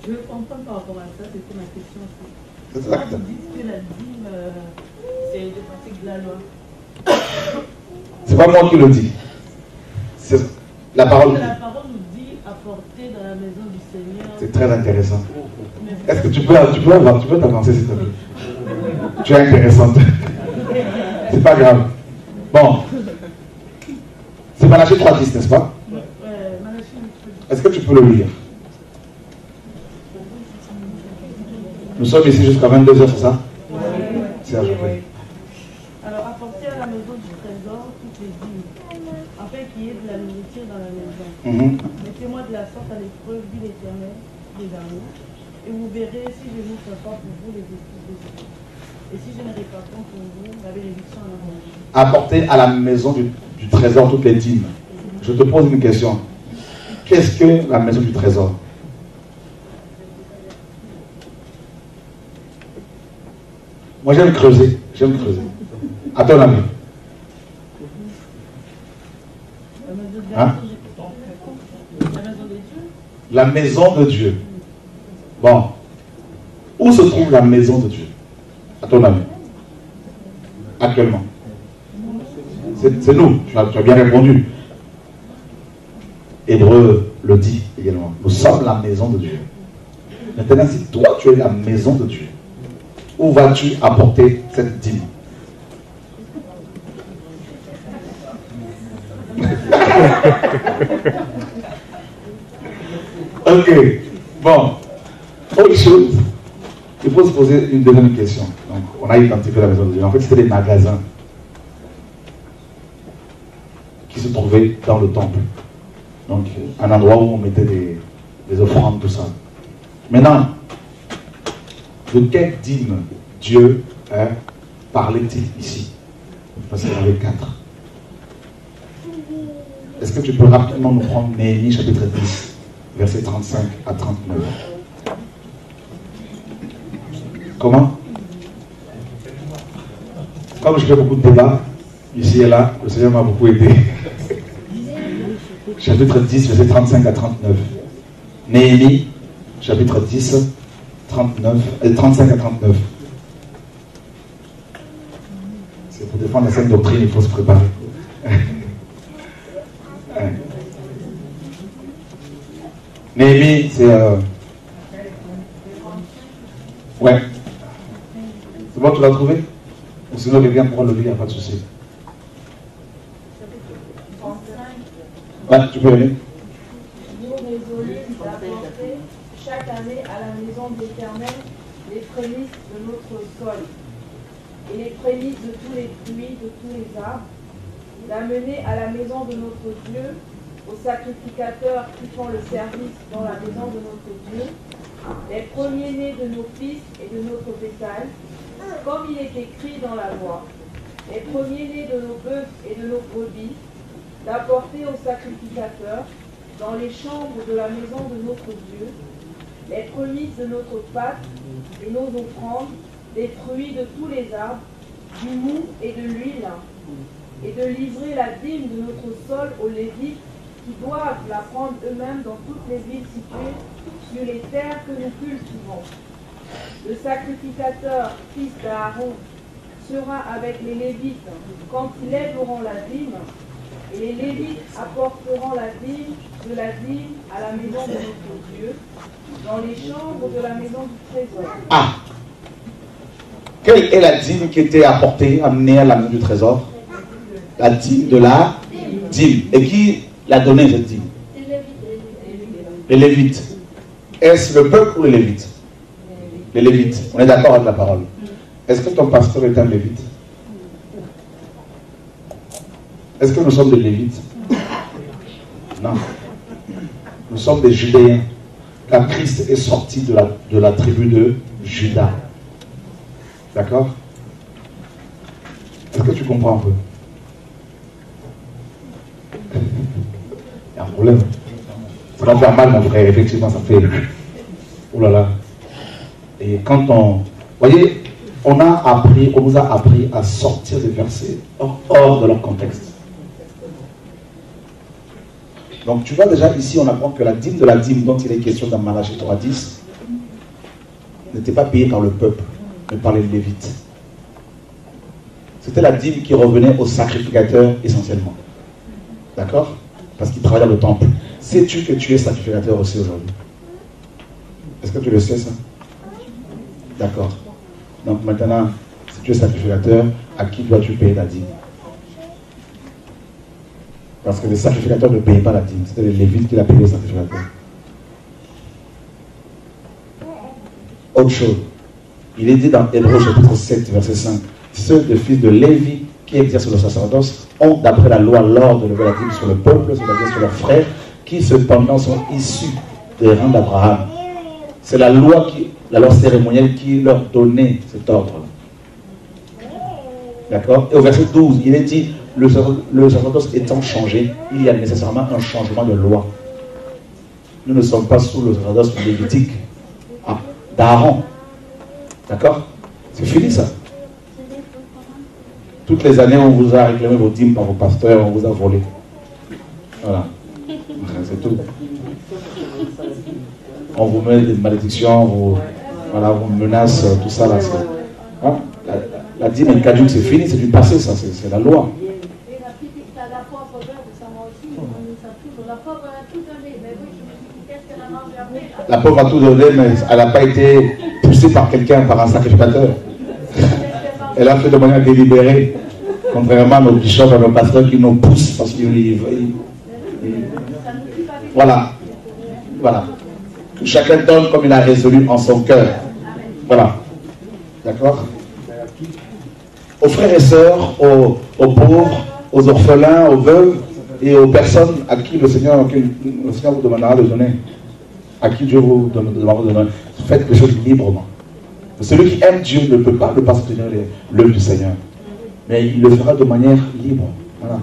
Je comprends par rapport à ça, c'était ma question aussi. C'est ça. Vous dites que la dîme, c'est des pratiques de la loi. C'est pas moi qui le dis. C'est la parole. La parole nous dit apporter dans la maison du Seigneur. C'est très intéressant. Est-ce que tu peux t'avancer s'il te plaît? Tu es intéressante. C'est pas grave. Bon. C'est Malachie 3:10, n'est-ce pas? Est-ce que tu peux le lire? Nous sommes ici jusqu'à 22h, c'est ça? Serge, oui. Alors, apporter à la maison du trésor toutes les dîmes, afin qu'il y ait de la nourriture dans la maison. Mettez-moi de la sorte à l'épreuve, dit l'Éternel des armées, et vous verrez si je ne ferai pas pour vous les esprits des hommes. Et si je ne réponds pas pour vous, la bénédiction en abondance. Apporter à la maison du trésor toutes les dîmes. Je te pose une question. Qu'est-ce que la maison du trésor? Moi j'aime creuser. À ton avis? Hein? La maison de Dieu. Bon. Où se trouve la maison de Dieu? À ton avis? Actuellement. C'est nous. Tu as bien répondu. Hébreu le dit également. Nous sommes la maison de Dieu. Maintenant, si toi tu es la maison de Dieu, où vas-tu apporter cette dîme? Ok. Bon. Autre chose, il faut se poser une deuxième question. Donc, on a identifié la maison de Dieu. En fait, c'était des magasins qui se trouvaient dans le temple. Donc, un endroit où on mettait des offrandes, tout ça. Maintenant, de quelle dîme Dieu parlait-il ici? Parce qu'il y en avait 4. Est-ce que tu peux rapidement nous prendre Néhémie chapitre 10, versets 35 à 39? Comment? Comme je fais beaucoup de débats, ici et là, le Seigneur m'a beaucoup aidé. Chapitre 10, versets 35 à 39. Néhémie, chapitre 10, 35 à 39. C'est pour défendre la saine doctrine, il faut se préparer. Néhémie, c'est... Ouais. C'est bon, tu l'as trouvé? Ou sinon, quelqu'un pourra le lire, il n'y a pas de souci. Ouais, tu peux aller. Nous résolûmes d'apporter chaque année à la maison de l'Éternel les prémices de notre sol et les prémices de tous les fruits, de tous les arbres, d'amener à la maison de notre Dieu, aux sacrificateurs qui font le service dans la maison de notre Dieu, les premiers-nés de nos fils et de notre bétail, comme il est écrit dans la loi, les premiers-nés de nos bœufs et de nos brebis, d'apporter aux sacrificateurs, dans les chambres de la maison de notre Dieu, les prémices de notre pâte et nos offrandes, des fruits de tous les arbres, du mou et de l'huile, et de livrer la dîme de notre sol aux Lévites, qui doivent la prendre eux-mêmes dans toutes les villes situées sur les terres que nous cultivons. Le sacrificateur, fils d'Aaron, sera avec les Lévites quand ils lèveront la dîme, et les Lévites apporteront la dîme de la dîme à la maison de notre Dieu, dans les chambres de la maison du trésor. Ah! Quelle est la dîme qui était apportée, amenée à la maison du trésor? La dîme de la dîme. Et qui l'a donnée, cette dîme? Les Lévites. Est-ce le peuple ou les Lévites? Les Lévites. On est d'accord avec la parole. Est-ce que ton pasteur est un Lévite? Est-ce que nous sommes des Lévites? Non. Nous sommes des Judéens. Car Christ est sorti de la tribu de Juda. D'accord? Est-ce que tu comprends un peu? Il y a un problème. Ça va faire mal, mon frère. Effectivement, ça fait... Oh là là. Et quand on... Vous voyez, on nous a appris à sortir des versets hors de leur contexte. Donc tu vois déjà ici, on apprend que la dîme de la dîme dont il est question dans Malachie 3:10 n'était pas payée par le peuple, mais par les Lévites. C'était la dîme qui revenait aux sacrificateurs essentiellement. D'accord? Parce qu'ils travaillaient dans le temple. Sais-tu que tu es sacrificateur aussi aujourd'hui? Est-ce que tu le sais ça? D'accord. Donc maintenant, si tu es sacrificateur, à qui dois-tu payer la dîme? Parce que les sacrificateurs ne payaient pas la dîme. C'était les Lévites qui la payaient les sacrificateurs. Autre chose. Il est dit dans Hébreux chapitre 7, verset 5. Ceux des fils de Lévi qui exercent le sacerdoce ont, d'après la loi, l'ordre de lever la dîme sur le peuple, c'est-à-dire sur leurs frères, qui cependant sont issus des rangs d'Abraham. C'est la loi cérémonielle qui leur donnait cet ordre-là. D'accord? Et au verset 12, il est dit, le sacerdoce étant changé, il y a nécessairement un changement de loi. Nous ne sommes pas sous le sacerdoce lévitique d'Aaron. D'accord? C'est fini ça. Toutes les années, on vous a réclamé vos dîmes par vos pasteurs, on vous a volé. Voilà. C'est tout. On vous met des malédictions, voilà, on vous menace, tout ça là. Hein? La dîme est caduque, c'est fini, c'est du passé, ça, c'est la loi. La pauvre a tout donné, mais elle n'a pas été poussée par quelqu'un, par un sacrificateur. Elle a fait de manière délibérée, contrairement à nos bishops, à nos pasteurs qui nous poussent parce qu'ils... Voilà. Voilà. Que chacun donne comme il a résolu en son cœur. Voilà. D'accord? Aux frères et sœurs, aux pauvres, aux orphelins, aux veuves et aux personnes à qui le Seigneur vous demandera de donner. À qui Dieu vous demandera de donner. Faites les choses librement. Celui qui aime Dieu ne peut pas soutenir l'œuvre du Seigneur. Mais il le fera de manière libre. Voilà.